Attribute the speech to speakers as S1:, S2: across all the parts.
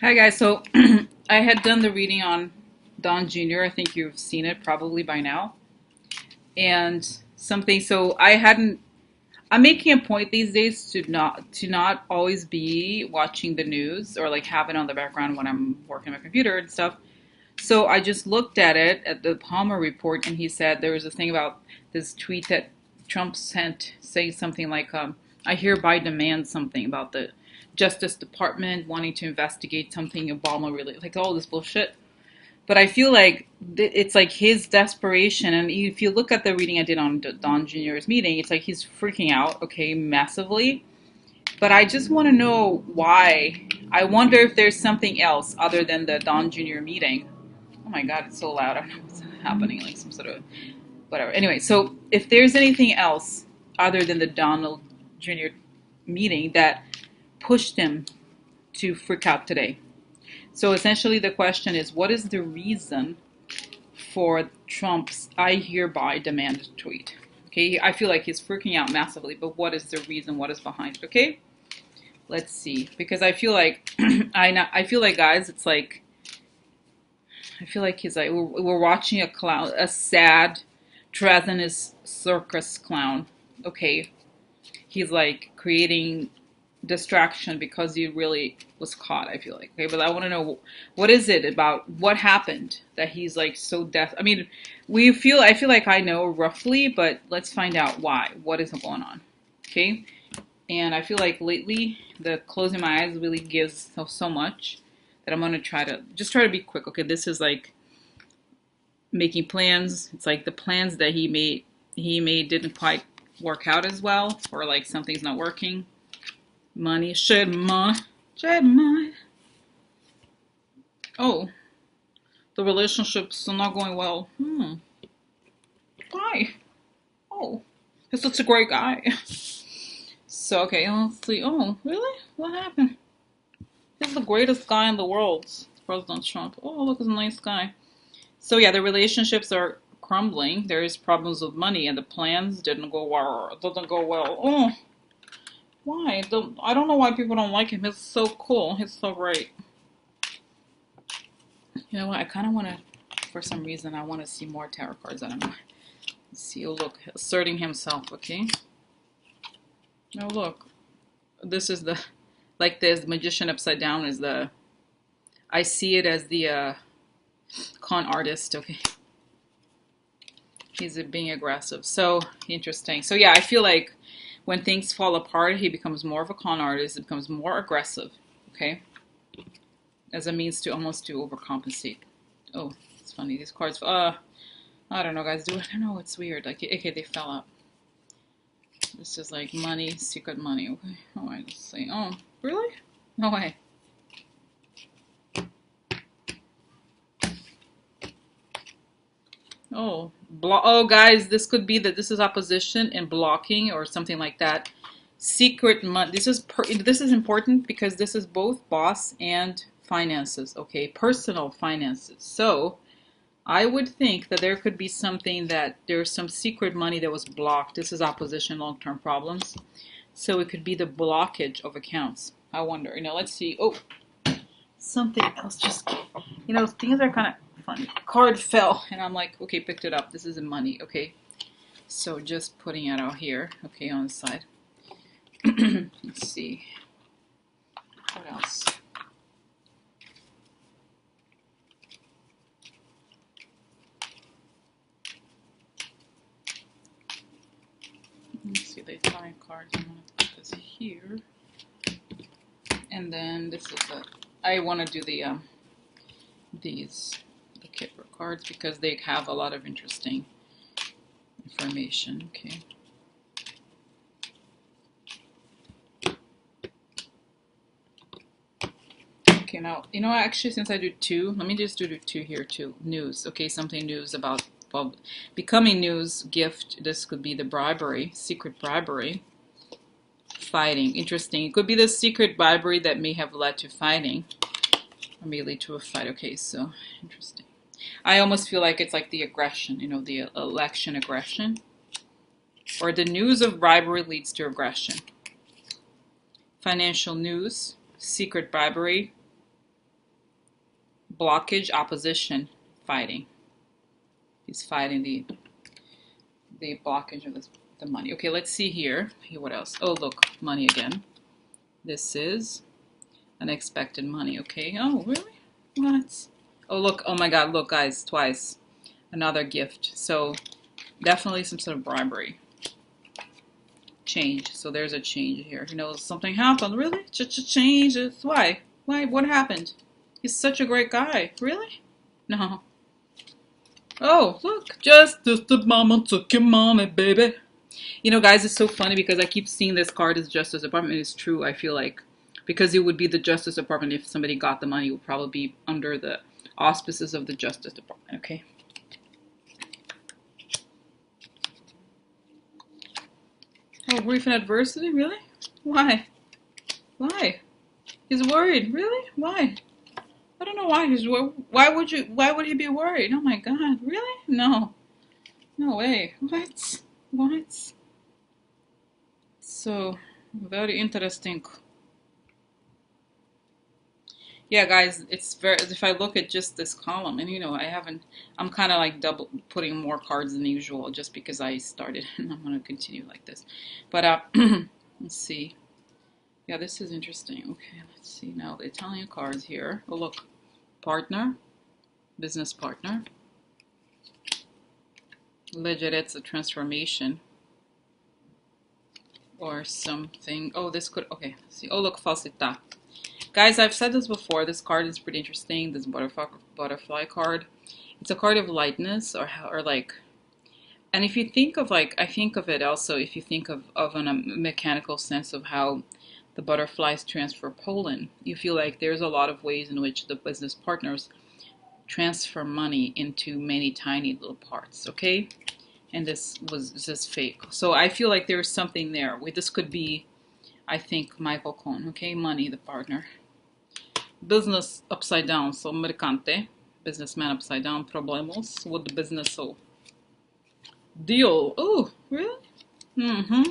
S1: Hi guys, so I had done the reading on Don Jr. I think you've seen it probably by now. And something so I'm making a point these days to not always be watching the news or like have it on the background when I'm working on my computer and stuff. So I just looked at it at the Palmer report and he said there was a thing about this tweet that Trump sent saying something like I hereby demand something about the Justice Department wanting to investigate something Obama related, like all this bullshit. But I feel like it's like his desperation, and if you look at the reading I did on Don Jr.'s meeting, it's like he's freaking out, okay, massively. But I just want to know why. I wonder if there's something else other than the Don Jr. meeting. Oh my God, it's so loud. I don't know what's happening, like some sort of whatever. Anyway, so if there's anything else other than the Donald Jr. meeting that pushed him to freak out today. So essentially, the question is what is the reason for Trump's I hereby demand tweet? Okay, I feel like he's freaking out massively, but what is the reason? What is behind it? Okay, let's see. Because I feel like, I feel like, guys, it's like, I feel like he's like, we're watching a clown, a sad, treasonous circus clown. Okay, he's like creating distraction because he really was caught. I feel like, okay, but I want to know what is it about what happened that he's like so deaf. I mean, I feel like I know roughly, but let's find out why. What is going on? Okay, and I feel like lately the closing my eyes really gives so much that I'm gonna try to be quick. Okay, this is like making plans. It's like the plans that he made didn't quite work out as well, or like something's not working. Money, shed money. Oh, the relationships are not going well. Why? Oh, he's such a great guy. So okay, let's see. Oh, really? What happened? He's the greatest guy in the world, President Trump. Oh, look, he's a nice guy. So yeah, the relationships are crumbling. There is problems with money, and the plans didn't go well. Doesn't go well. Oh, why? I don't know why people don't like him. He's so cool. He's so great. You know what? I kind of want to, for some reason, I want to see more tarot cards. I don't know. Let's see. Oh, look, asserting himself. Okay. Oh, look. This is the, like this magician upside down is the. I see it as the con artist. Okay. He's being aggressive. So interesting. So yeah, I feel like when things fall apart, he becomes more of a con artist. It becomes more aggressive. Okay. As a means to almost to overcompensate. Oh, it's funny. These cards. I don't know, guys. I don't know. It's weird. Like, okay, they fell out. This is like money, secret money. Okay. Oh, I just say. Oh, really? No way. Oh, oh, guys, this could be that this is opposition and blocking or something like that. Secret money. This is important because this is both boss and finances. Okay, personal finances. So I would think that there could be something that there's some secret money that was blocked. This is opposition long-term problems. So it could be the blockage of accounts. I wonder. Let's see. Oh, something else just, things are kind of funny. Card fell, and I'm like, okay, picked it up. This isn't money. Okay. So just putting it out here. Okay, on the side. Let's see. What else? Let's see, they find cards. I'm going to put this here. And then this is I want to do the the Kipper cards because they have a lot of interesting information. Okay. Okay, now, actually, since I do two, let me just do two here too. News. Okay, something news about, well, becoming news, gift. This could be the bribery, secret bribery, fighting. Interesting. It could be the secret bribery that may have led to fighting, or may lead to a fight. Okay, so interesting. I almost feel like it's like the aggression, the election aggression, or the news of bribery leads to aggression. Financial news, secret bribery, blockage, opposition, fighting. He's fighting the blockage of the money. Okay, let's see here. Here, what else? Oh, look, money again. This is unexpected money. Okay. Oh, really? What? Oh, look. Oh my God. Look, guys, twice. Another gift. So definitely some sort of bribery. Change. So there's a change here. He knows something happened. Really? Change. Why? Why? What happened? He's such a great guy. Really? No. Oh, look. Just the mama took your mommy, baby. You know, guys, it's so funny because I keep seeing this card as Justice Department. It's true, I feel like. Because it would be the Justice Department if somebody got the money. It would probably be under the auspices of the Justice Department, okay? Oh, grief and adversity? Really? Why? Why? He's worried. Really? Why? I don't know why he's worried. Why would he be worried? Oh my God. Really? No. No way. What? What? So, very interesting. Yeah, guys, it's very, if I look at just this column, and you know, I'm kind of like double putting more cards than usual just because I started, and I'm going to continue like this. But, let's see. Yeah, this is interesting. Okay, let's see now the Italian cards here. Oh, look, partner, business partner, leggerezza, transformation, or something. Oh, this could, okay, let's see. Oh, look, falsità. Guys, I've said this before. This card is pretty interesting. This butterfly card. It's a card of lightness, or like, and if you think of like, I think of it also if you think of in a mechanical sense of how the butterflies transfer pollen. You feel like there's a lot of ways in which the business partners transfer money into many tiny little parts. Okay, and this was just fake. So I feel like there's something there. This could be, I think, Michael Cohen. Okay, money, the partner. Business upside down, so mercante, businessman upside down, problemos with the business, so deal. Oh, really? Mm-hmm.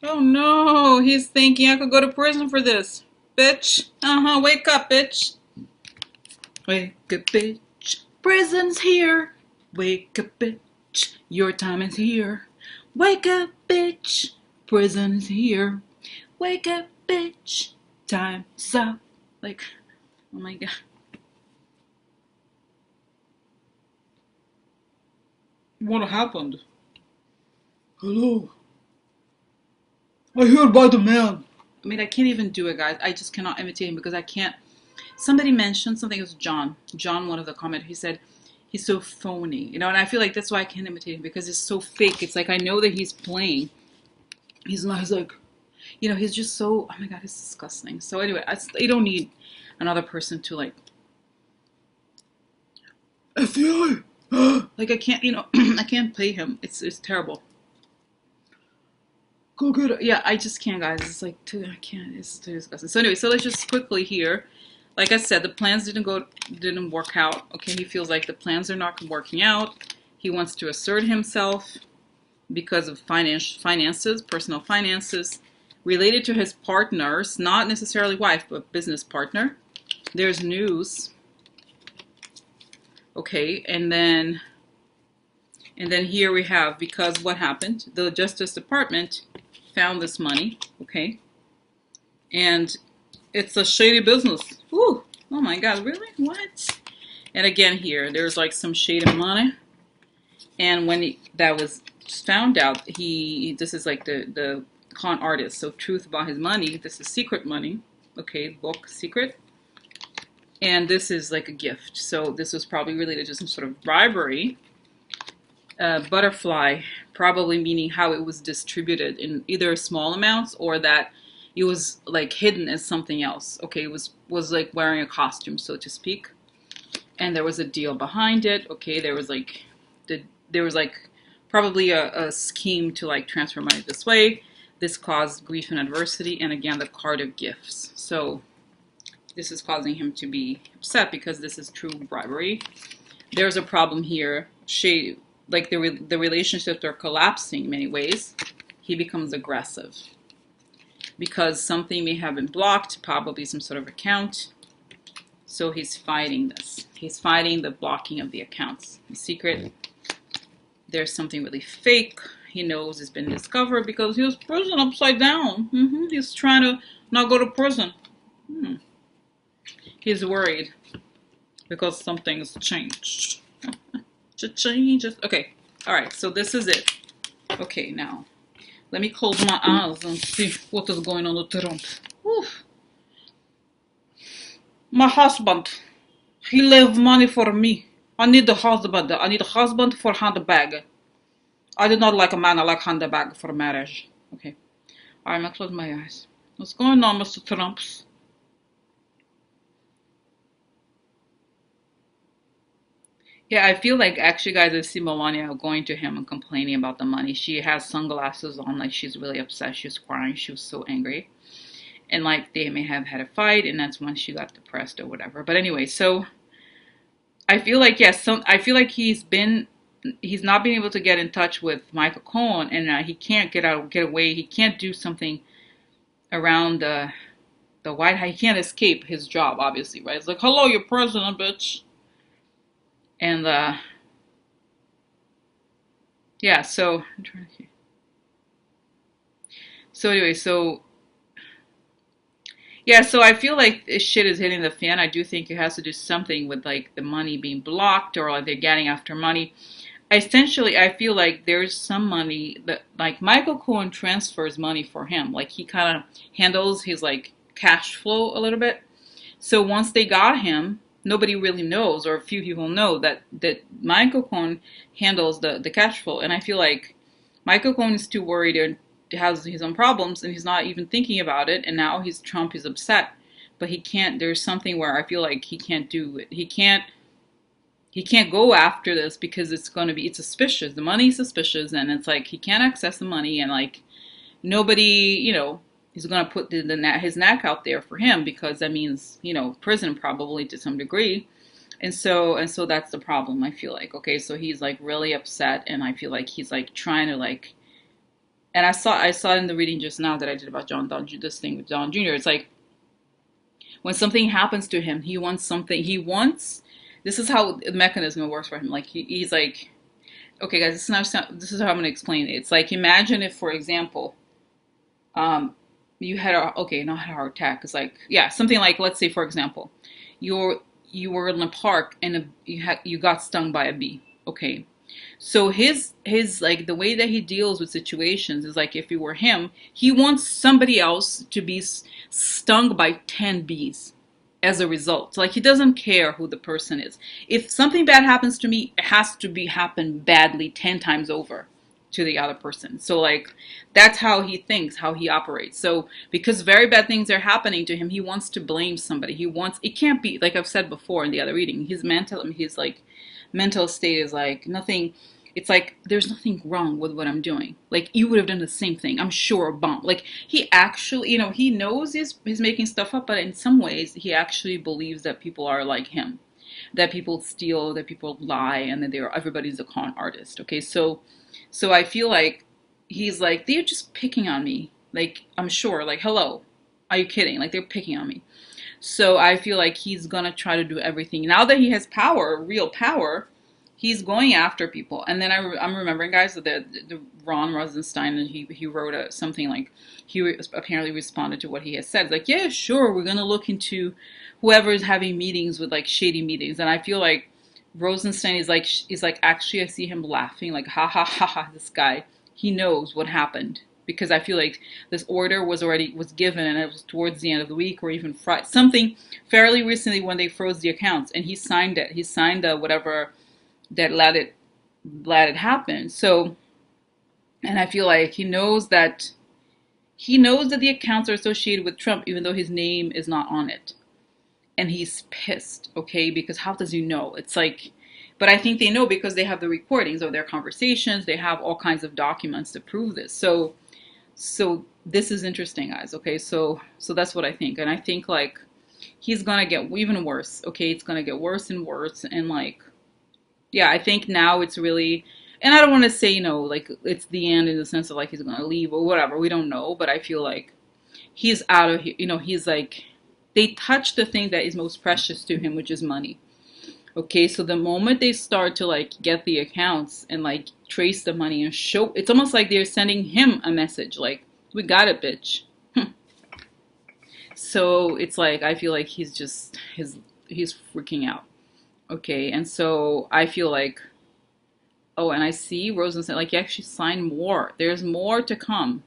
S1: Oh no, he's thinking I could go to prison for this. Bitch. Uh-huh, wake up, bitch. Wake up, bitch. Prison's here. Wake up, bitch. Your time is here. Wake up, bitch. Prison's here. Wake up, bitch. Time's up. Like, oh my God. What happened? Hello. I hereby demand. I mean, I can't even do it, guys. I just cannot imitate him because I can't. Somebody mentioned something. It was John. John, one of the comments, he said he's so phony, you know. And I feel like that's why I can't imitate him because it's so fake. It's like I know that he's playing. He's not. He's like, you know, he's just so. Oh my God, it's disgusting. So anyway, you don't need another person to like. FBI. Like I can't, you know, I can't play him. It's terrible. Go get it. Yeah, I just can't, guys. It's like I can't. It's too disgusting. So anyway, so let's just quickly here. Like I said, the plans didn't work out. Okay, he feels like the plans are not working out. He wants to assert himself because of finances, personal finances, related to his partners, not necessarily wife, but business partner. There's news. Okay, and then here we have, because what happened? The Justice Department found this money, okay? And it's a shady business. Ooh, oh my God, really? What? And again here, there's like some shady money. And when that was found out, this is like the con artist. So truth about his money, this is secret money. Okay, book secret. And this is like a gift. So this was probably related to some sort of bribery. Butterfly, probably meaning how it was distributed in either small amounts or that it was like hidden as something else. Okay, it was like wearing a costume, so to speak. And there was a deal behind it. Okay, there was like probably a scheme to like transfer money this way. This caused grief and adversity, and again the card of gifts. So this is causing him to be upset because this is true bribery. There's a problem here. Like the relationships are collapsing in many ways. He becomes aggressive because something may have been blocked, probably some sort of account. So he's fighting this. He's fighting the blocking of the accounts. The secret, there's something really fake. He knows it's been discovered because he was prison upside down. He's trying to not go to prison. He's worried because something's changed. Changes. Okay. All right. So this is it. Okay. Now, let me close my eyes and see what is going on with Trump. Oof. My husband, he left money for me. I need a husband. I need a husband for handbag. I do not like a man. I like handbag for marriage. Okay. All right. I'm gonna close my eyes. What's going on, Mr. Trumps? Yeah, I feel like actually, guys, I see Melania going to him and complaining about the money. She has sunglasses on, like she's really upset. She's crying. She was so angry. And like they may have had a fight, and that's when she got depressed or whatever. But anyway, so I feel like, yes, I feel like he's not being able to get in touch with Michael Cohen, and he can't get away. He can't do something around the White House. He can't escape his job, obviously, right? It's like, hello, you're president, bitch. And yeah, so I'm trying to. So anyway, so yeah, so I feel like this shit is hitting the fan. I do think it has to do something with like the money being blocked or like they're getting after money. Essentially, I feel like there's some money that like Michael Cohen transfers money for him. Like he kind of handles his like cash flow a little bit. So once they got him, nobody really knows, or a few people know that Michael Cohen handles the cash flow. And I feel like Michael Cohen is too worried and has his own problems, and he's not even thinking about it. And now Trump is upset, but he can't. There's something where I feel like he can't do it. He can't go after this because it's suspicious. The money's suspicious, and it's like he can't access the money, and like nobody, he's gonna put his neck out there for him because that means prison probably to some degree, and so that's the problem. I feel like okay, so he's like really upset, and I feel like he's like trying to like, and I saw in the reading just now that I did about this thing with John Jr. It's like when something happens to him, he wants something. He wants. This is how the mechanism works for him. Like he's like, okay, guys, this is how I'm gonna explain it. It's like imagine if, for example, you had not a heart attack. It's like yeah, something like let's say for example, you were in a park and you got stung by a bee. Okay, so his like the way that he deals with situations is like if it were him, he wants somebody else to be stung by 10 bees as a result. So like he doesn't care who the person is. If something bad happens to me, it has to be happen badly 10 times over to the other person. So like that's how he thinks, how he operates. So because very bad things are happening to him, he wants to blame somebody. It can't be like I've said before in the other reading. His like mental state is like nothing. It's like there's nothing wrong with what I'm doing. Like you would have done the same thing. I'm sure, bomb. Like he actually, he knows he's making stuff up, but in some ways he actually believes that people are like him, that people steal, that people lie, and that everybody's a con artist. Okay, so I feel like he's like they're just picking on me. Like I'm sure. Like hello, are you kidding? Like they're picking on me. So I feel like he's gonna try to do everything now that he has power, real power. He's going after people, and then I'm remembering, guys, that the Ron Rosenstein, and he wrote something like apparently responded to what he has said. Like, yeah, sure, we're gonna look into whoever is having meetings with like shady meetings, and I feel like Rosenstein is like actually I see him laughing like ha ha ha ha, this guy, he knows what happened because I feel like this order was given, and it was towards the end of the week or even Friday, something fairly recently when they froze the accounts, and he signed it. He signed whatever that let it happen. So, and I feel like he knows that the accounts are associated with Trump, even though his name is not on it, and he's pissed. Okay, because how does he know? It's like, but I think they know because they have the recordings of their conversations. They have all kinds of documents to prove this. So this is interesting, guys. Okay, so that's what I think, and I think like he's gonna get even worse. Okay, it's gonna get worse and worse, and like. Yeah, I think now it's really, and I don't want to say, like it's the end in the sense of like he's going to leave or whatever. We don't know, but I feel like he's out of here. He's like, they touch the thing that is most precious to him, which is money. Okay, so the moment they start to like get the accounts and like trace the money and show, it's almost like they're sending him a message like, we got it, bitch. So it's like I feel like he's freaking out. Okay, and so I feel like, oh, and I see Rosen said like, he actually signed more. There's more to come.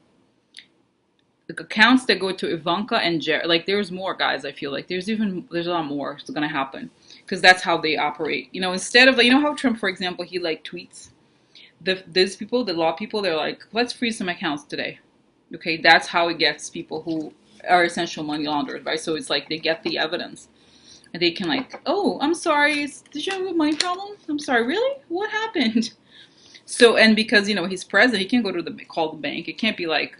S1: The accounts that go to Ivanka and Jared, like there's more, guys. I feel like there's a lot more that's gonna happen because that's how they operate. You know, instead of like, you know how Trump, for example, he like tweets these people, the law people, they're like, let's freeze some accounts today. Okay, that's how it gets people who are essential money launderers, right? So it's like they get the evidence and they can like, oh, I'm sorry, did you have a money problem? I'm sorry, really? What happened? So and because he's president, he can't go to call the bank. It can't be like,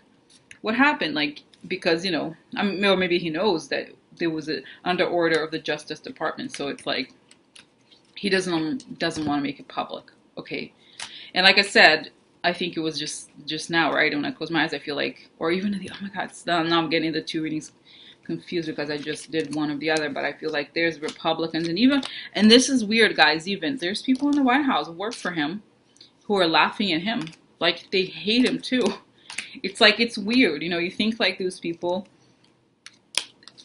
S1: what happened? Like because I mean, or maybe he knows that there was a under order of the Justice Department. So it's like he doesn't want to make it public. Okay, and like I said, I think it was just now, right? When I close my eyes, I feel like, or even oh my God, now I'm getting the two readings confused because I just did one or the other. But I feel like there's Republicans and this is weird, guys. Even there's people in the White House who work for him who are laughing at him, like they hate him too. It's like it's weird, you think like those people.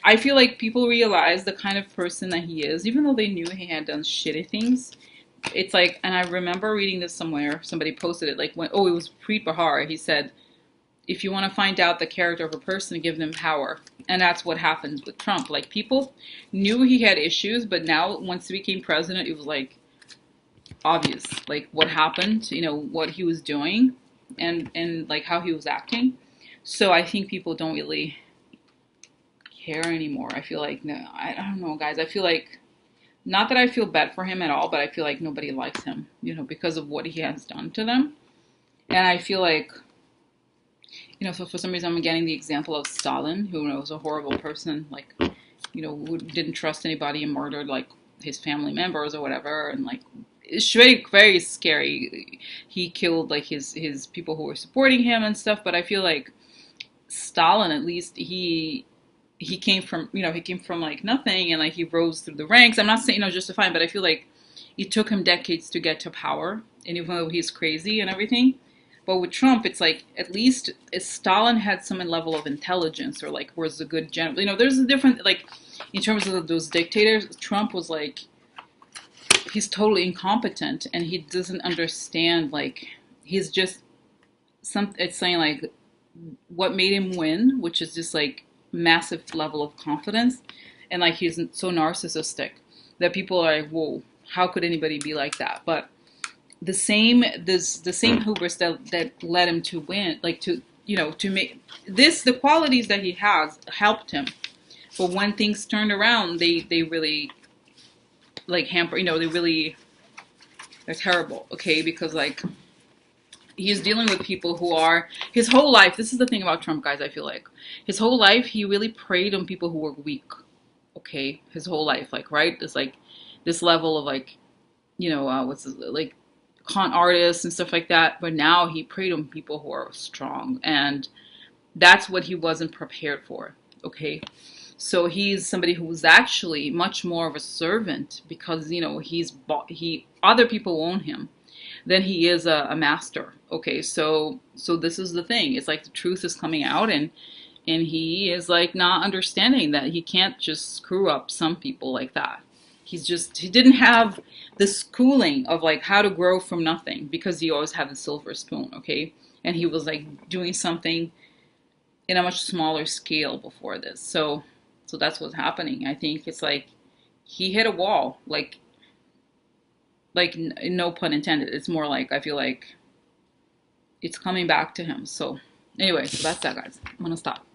S1: I feel like people realize the kind of person that he is, even though they knew he had done shitty things. It's like, and I remember reading this somewhere. Somebody posted it, like when it was Preet Bharara. He said, if you want to find out the character of a person, give them power, and that's what happens with Trump. Like people knew he had issues, but now once he became president, it was like obvious, like what happened, what he was doing, and like how he was acting. So I think people don't really care anymore. I feel like no, I don't know, guys. I feel like not that I feel bad for him at all, but I feel like nobody likes him, because of what he has done to them. And I feel like, so for some reason I'm getting the example of Stalin, who was a horrible person, like, who didn't trust anybody and murdered like his family members or whatever, and like it's very very scary. He killed like his people who were supporting him and stuff. But I feel like Stalin, at least he came from like nothing, and like he rose through the ranks. I'm not saying justifying, but I feel like it took him decades to get to power, and even though he's crazy and everything. But with Trump, it's like at least Stalin had some level of intelligence, or like was a good general. There's a different like in terms of those dictators. Trump was like he's totally incompetent, and he doesn't understand. Like he's just it's saying like what made him win, which is just like massive level of confidence, and like he's so narcissistic that people are like, whoa, how could anybody be like that? But the same hubris that led him to win, like to make this, the qualities that he has helped him. But when things turned around, they really like hamper, they're terrible. Okay, because like he's dealing with people who are his whole life. This is the thing about Trump, guys. I feel like his whole life he really preyed on people who were weak. Okay, his whole life, like right, it's like this level of like what's this, like con artists and stuff like that. But now he preyed on people who are strong, and that's what he wasn't prepared for. Okay, so he's somebody who was actually much more of a servant because he other people own him than he is a master. Okay, so this is the thing. It's like the truth is coming out, and he is like not understanding that he can't just screw up some people like that. He didn't have the schooling of like how to grow from nothing because he always had the silver spoon. Okay, and he was like doing something in a much smaller scale before this. So that's what's happening. I think it's like he hit a wall. Like no pun intended. It's more like I feel like it's coming back to him. So anyway, so that's that, guys. I'm gonna stop.